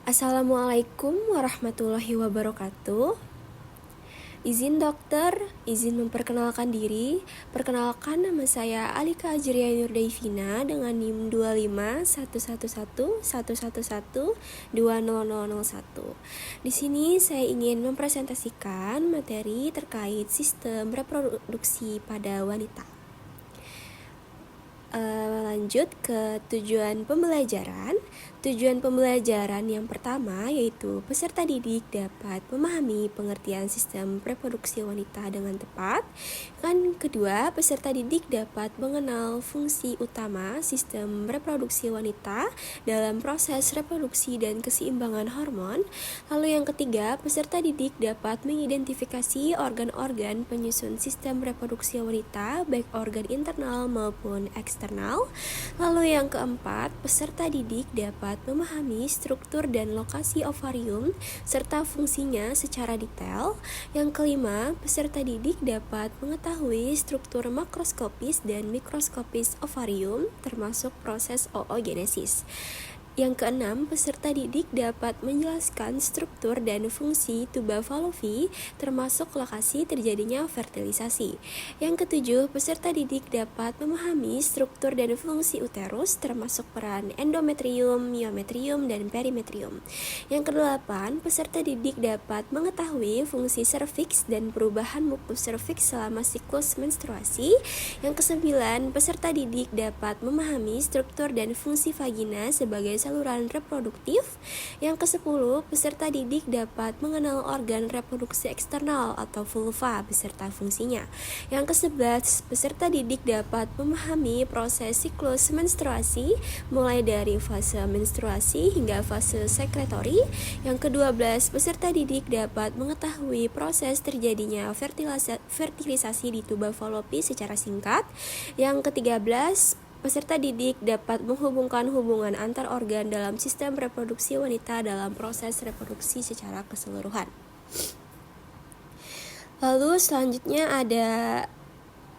Assalamualaikum warahmatullahi wabarakatuh. Izin dokter, izin memperkenalkan diri. Perkenalkan, nama saya Alika Ajriya Nurdevina dengan NIM 25111112001. Di sini saya ingin mempresentasikan materi terkait sistem reproduksi pada wanita. Lanjut ke tujuan pembelajaran. Tujuan pembelajaran yang pertama yaitu peserta didik dapat memahami pengertian sistem reproduksi wanita dengan tepat. Yang kedua, peserta didik dapat mengenal fungsi utama sistem reproduksi wanita dalam proses reproduksi dan keseimbangan hormon. Lalu yang ketiga, peserta didik dapat mengidentifikasi organ-organ penyusun sistem reproduksi wanita, baik organ internal maupun eksternal. Lalu yang keempat, peserta didik dapat memahami struktur dan lokasi ovarium serta fungsinya secara detail. Yang kelima, peserta didik dapat mengetahui struktur makroskopis dan mikroskopis ovarium termasuk proses oogenesis. Yang keenam, peserta didik dapat menjelaskan struktur dan fungsi tuba Fallopi termasuk lokasi terjadinya fertilisasi. Yang ketujuh, peserta didik dapat memahami struktur dan fungsi uterus termasuk peran endometrium, myometrium, dan perimetrium. Yang kedelapan, peserta didik dapat mengetahui fungsi serviks dan perubahan mukus serviks selama siklus menstruasi. Yang kesembilan, peserta didik dapat memahami struktur dan fungsi vagina sebagai saluran reproduktif. Yang ke-10, peserta didik dapat mengenal organ reproduksi eksternal atau vulva beserta fungsinya. Yang ke-11, peserta didik dapat memahami proses siklus menstruasi mulai dari fase menstruasi hingga fase sekretori. Yang ke-12, peserta didik dapat mengetahui proses terjadinya fertilisasi di tuba Fallopi secara singkat. Yang ke-13, peserta didik dapat menghubungkan hubungan antar organ dalam sistem reproduksi wanita dalam proses reproduksi secara keseluruhan. Lalu selanjutnya ada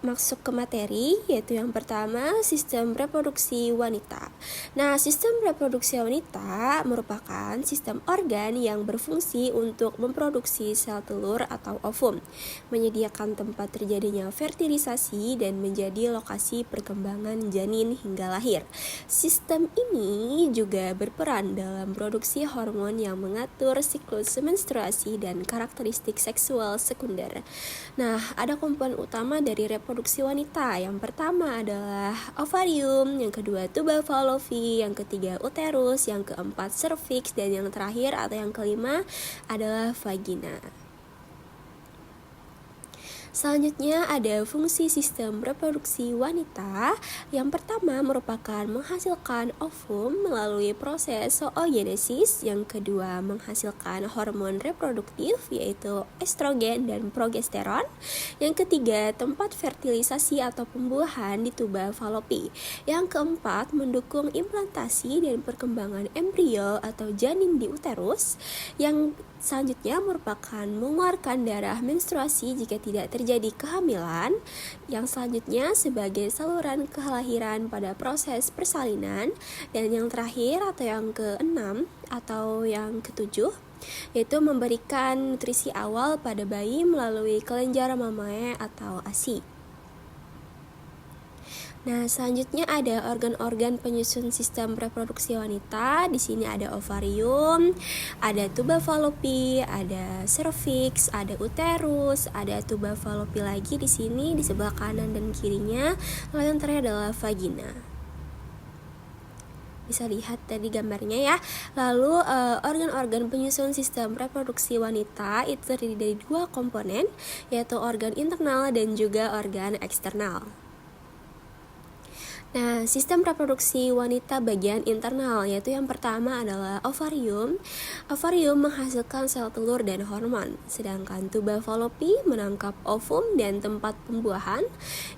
masuk ke materi, yaitu yang pertama, sistem reproduksi wanita. Nah, sistem reproduksi wanita merupakan sistem organ yang berfungsi untuk memproduksi sel telur atau ovum, menyediakan tempat terjadinya fertilisasi, dan menjadi lokasi perkembangan janin hingga lahir. Sistem ini juga berperan dalam produksi hormon yang mengatur siklus menstruasi dan karakteristik seksual sekunder. Nah, ada komponen utama dari reproduksi wanita. Yang pertama adalah ovarium, yang kedua tuba Fallopi, yang ketiga uterus, yang keempat serviks, dan yang terakhir atau yang kelima adalah vagina. Selanjutnya ada fungsi sistem reproduksi wanita. Yang pertama merupakan menghasilkan ovum melalui proses zoogenesis. Yang kedua menghasilkan hormon reproduktif yaitu estrogen dan progesteron. Yang ketiga tempat fertilisasi atau pembuahan di tuba Fallopi. Yang keempat mendukung implantasi dan perkembangan embrio atau janin di uterus. Yang selanjutnya merupakan mengeluarkan darah menstruasi jika tidak terjadi kehamilan. Yang selanjutnya sebagai saluran kelahiran pada proses persalinan. Dan yang terakhir atau yang keenam atau yang ketujuh yaitu memberikan nutrisi awal pada bayi melalui kelenjar mamae atau ASI. Nah, selanjutnya ada organ-organ penyusun sistem reproduksi wanita. Di sini ada ovarium, ada tuba Fallopi, ada serviks, ada uterus, ada tuba Fallopi lagi di sini di sebelah kanan dan kirinya. Lalu yang terakhir adalah vagina. Bisa lihat tadi gambarnya ya. Lalu organ-organ penyusun sistem reproduksi wanita itu terdiri dari dua komponen, yaitu organ internal dan juga organ eksternal. Nah, sistem reproduksi wanita bagian internal, yaitu yang pertama adalah ovarium. Ovarium menghasilkan sel telur dan hormon, sedangkan tuba Fallopi menangkap ovum dan tempat pembuahan.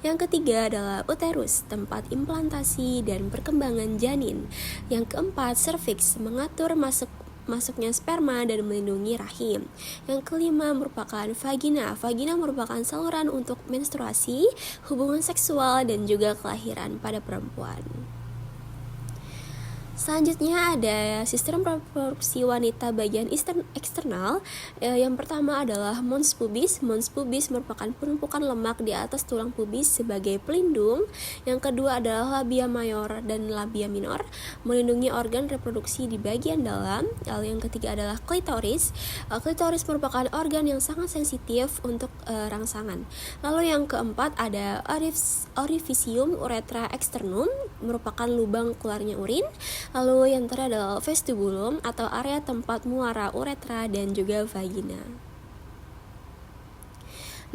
Yang ketiga adalah uterus, tempat implantasi dan perkembangan janin. Yang keempat, serviks, mengatur masuknya sperma dan melindungi rahim. Yang kelima merupakan vagina. Vagina merupakan saluran untuk menstruasi, hubungan seksual, dan juga kelahiran pada perempuan. Selanjutnya ada sistem reproduksi wanita bagian eksternal. Yang pertama adalah mons pubis. Mons pubis merupakan penumpukan lemak di atas tulang pubis sebagai pelindung. Yang kedua adalah labia mayor dan labia minor, melindungi organ reproduksi di bagian dalam. Lalu yang ketiga adalah klitoris. Klitoris merupakan organ yang sangat sensitif untuk rangsangan. Lalu yang keempat ada orificium uretra externum, merupakan lubang keluarnya urin. Lalu yang terakhir adalah vestibulum atau area tempat muara uretra dan juga vagina.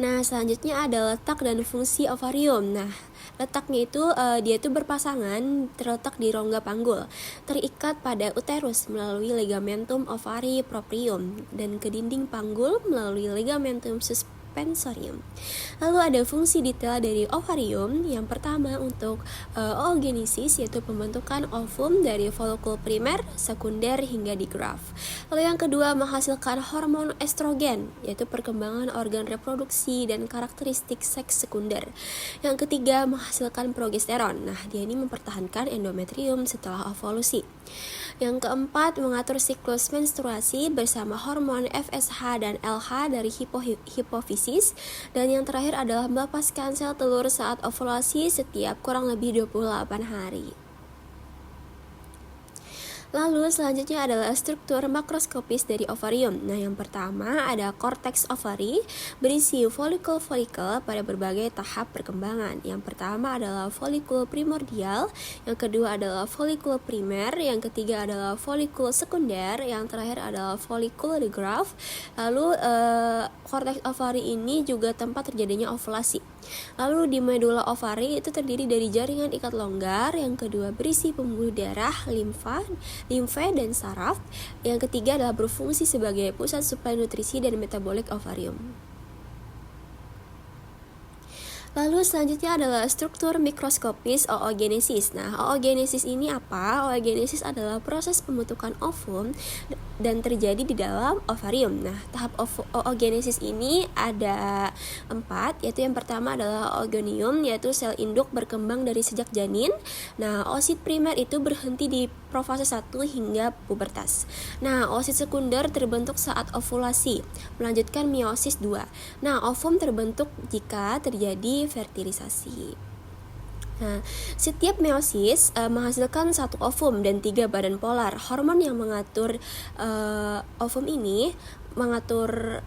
Nah, selanjutnya ada letak dan fungsi ovarium. Nah, letaknya itu dia itu berpasangan, terletak di rongga panggul, terikat pada uterus melalui ligamentum ovari proprium dan ke dinding panggul melalui ligamentum suspensorium. Lalu ada fungsi detail dari ovarium. Yang pertama untuk oogenesis, yaitu pembentukan ovum dari folikul primer, sekunder hingga di graft. Lalu yang kedua menghasilkan hormon estrogen, yaitu perkembangan organ reproduksi dan karakteristik seks sekunder. Yang ketiga menghasilkan progesteron. Nah, dia ini mempertahankan endometrium setelah ovolusi. Yang keempat mengatur siklus menstruasi bersama hormon FSH dan LH dari hipofisis. Dan yang terakhir adalah melepaskan sel telur saat ovulasi setiap kurang lebih 28 hari. Lalu selanjutnya adalah struktur makroskopis dari ovarium. Nah, yang pertama ada korteks ovari, berisi folikel-folikel pada berbagai tahap perkembangan. Yang pertama adalah folikul primordial, yang kedua adalah folikul primer, yang ketiga adalah folikul sekunder, yang terakhir adalah folikul di graft. Lalu korteks ovari ini juga tempat terjadinya ovulasi. Lalu di medula ovari itu terdiri dari jaringan ikat longgar, yang kedua berisi pembuluh darah, limfe dan saraf. Yang ketiga adalah berfungsi sebagai pusat suplai nutrisi dan metabolik ovarium. Lalu selanjutnya adalah struktur mikroskopis oogenesis. Nah, oogenesis ini apa? Oogenesis adalah proses pembentukan ovum dan terjadi di dalam ovarium. Nah, tahap oogenesis ini ada 4, yaitu yang pertama adalah oogonium, yaitu sel induk berkembang dari sejak janin. Nah, oosit primer itu berhenti di profase 1 hingga pubertas. Nah, oosit sekunder terbentuk saat ovulasi, melanjutkan meiosis 2. Nah, ovum terbentuk jika terjadi fertilisasi. Nah, setiap meiosis menghasilkan 1 ovum dan 3 badan polar. Hormon yang mengatur ovum ini, mengatur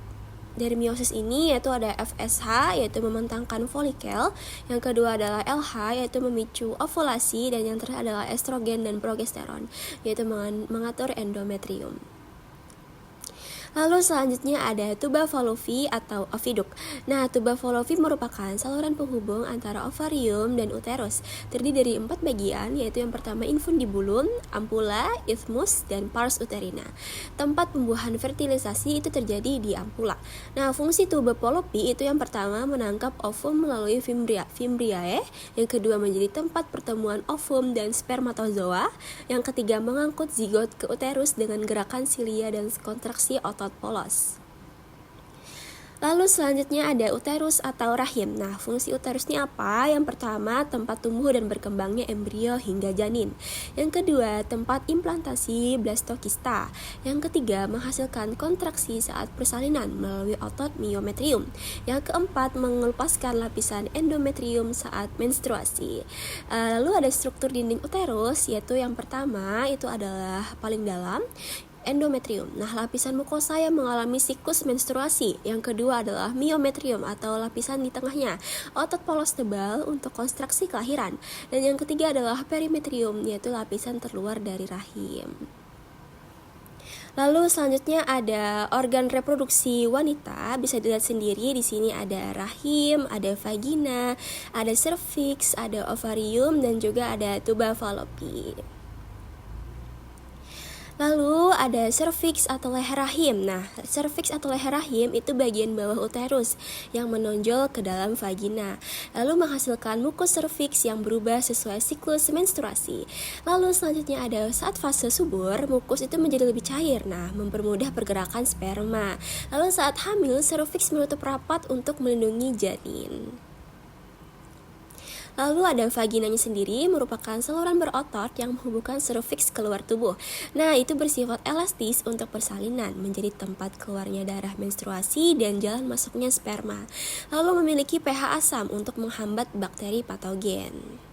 dari meiosis ini yaitu ada FSH, yaitu membentangkan folikel. Yang kedua adalah LH, yaitu memicu ovulasi. Dan yang terakhir adalah estrogen dan progesteron, yaitu mengatur endometrium. Lalu selanjutnya ada tuba Fallopi atau oviduk. Nah, tuba Fallopi merupakan saluran penghubung antara ovarium dan uterus. Terdiri dari 4 bagian, yaitu yang pertama infundibulum, ampula, isthmus, dan pars uterina. Tempat pembuahan fertilisasi itu terjadi di ampula. Nah, fungsi tuba Fallopi itu yang pertama menangkap ovum melalui fimbriae, yang kedua menjadi tempat pertemuan ovum dan spermatozoa, yang ketiga mengangkut zigot ke uterus dengan gerakan silia dan kontraksi otot polos. Lalu selanjutnya ada uterus atau rahim. Nah, fungsi uterus ini apa? Yang pertama, tempat tumbuh dan berkembangnya embrio hingga janin. Yang kedua, tempat implantasi blastokista. Yang ketiga, menghasilkan kontraksi saat persalinan melalui otot miometrium. Yang keempat, melepaskan lapisan endometrium saat menstruasi. Lalu ada struktur dinding uterus, yaitu yang pertama itu adalah paling dalam, endometrium. Nah, lapisan mukosa yang mengalami siklus menstruasi. Yang kedua adalah miometrium atau lapisan di tengahnya, otot polos tebal untuk konstruksi kelahiran. Dan yang ketiga adalah perimetrium, yaitu lapisan terluar dari rahim. Lalu selanjutnya ada organ reproduksi wanita, bisa dilihat sendiri di sini ada rahim, ada vagina, ada serviks, ada ovarium, dan juga ada tuba Fallopi. Lalu ada serviks atau leher rahim. Nah, serviks atau leher rahim itu bagian bawah uterus yang menonjol ke dalam vagina, lalu menghasilkan mukus serviks yang berubah sesuai siklus menstruasi. Lalu selanjutnya ada saat fase subur, mukus itu menjadi lebih cair, nah mempermudah pergerakan sperma. Lalu saat hamil, serviks menutup rapat untuk melindungi janin. Lalu ada vaginanya sendiri, merupakan saluran berotot yang menghubungkan serviks keluar tubuh. Nah, itu bersifat elastis untuk persalinan, menjadi tempat keluarnya darah menstruasi dan jalan masuknya sperma. Lalu memiliki pH asam untuk menghambat bakteri patogen.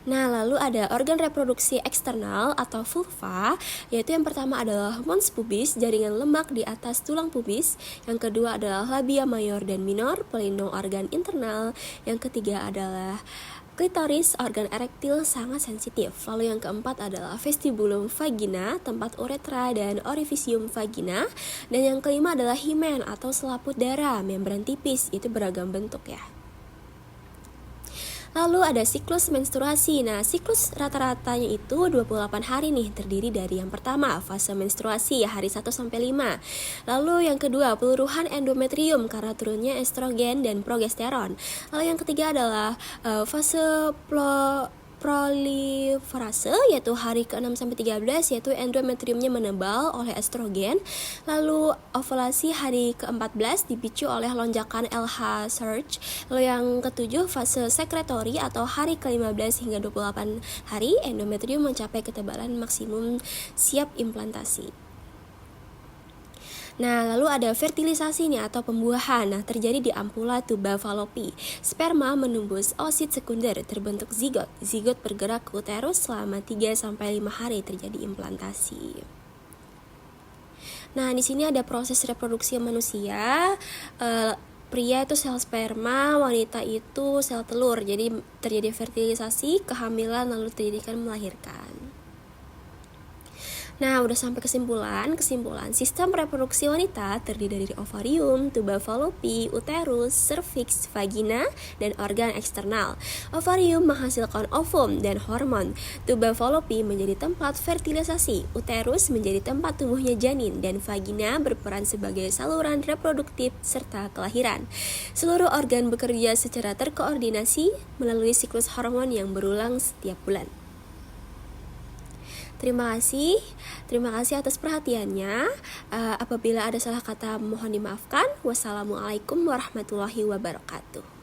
Nah, lalu ada organ reproduksi eksternal atau vulva, yaitu yang pertama adalah mons pubis, jaringan lemak di atas tulang pubis. Yang kedua adalah labia mayor dan minor, pelindung organ internal. Yang ketiga adalah klitoris, organ erektil sangat sensitif. Lalu yang keempat adalah vestibulum vagina, tempat uretra dan orifisium vagina. Dan yang kelima adalah himen atau selaput darah, membran tipis, itu beragam bentuk ya. Lalu ada siklus menstruasi. Nah, siklus rata-ratanya itu 28 hari nih, terdiri dari yang pertama, fase menstruasi, hari 1 sampai 5. Lalu yang kedua, peluruhan endometrium karena turunnya estrogen dan progesteron. Lalu yang ketiga adalah fase proliferase, yaitu hari ke-6 sampai 13, yaitu endometriumnya menebal oleh estrogen. Lalu ovulasi hari ke-14 dipicu oleh lonjakan LH surge. Lalu yang ketujuh, fase sekretori atau hari ke-15 hingga 28 hari, endometrium mencapai ketebalan maksimum siap implantasi. Nah, lalu ada fertilisasi nih atau pembuahan. Nah, terjadi di ampula tuba falopi. Sperma menembus oosit sekunder, terbentuk zigot. Zigot bergerak ke uterus selama 3 sampai 5 hari terjadi implantasi. Nah, di sini ada proses reproduksi manusia. Pria itu sel sperma, wanita itu sel telur. Jadi terjadi fertilisasi, kehamilan, lalu terjadikan melahirkan. Nah, udah sampai kesimpulan sistem reproduksi wanita terdiri dari ovarium, tuba falopi, uterus, serviks, vagina, dan organ eksternal. Ovarium menghasilkan ovum dan hormon. Tuba falopi menjadi tempat fertilisasi, uterus menjadi tempat tumbuhnya janin, dan vagina berperan sebagai saluran reproduktif serta kelahiran. Seluruh organ bekerja secara terkoordinasi melalui siklus hormon yang berulang setiap bulan. Terima kasih atas perhatiannya. Apabila ada salah kata mohon dimaafkan. Wassalamualaikum warahmatullahi wabarakatuh.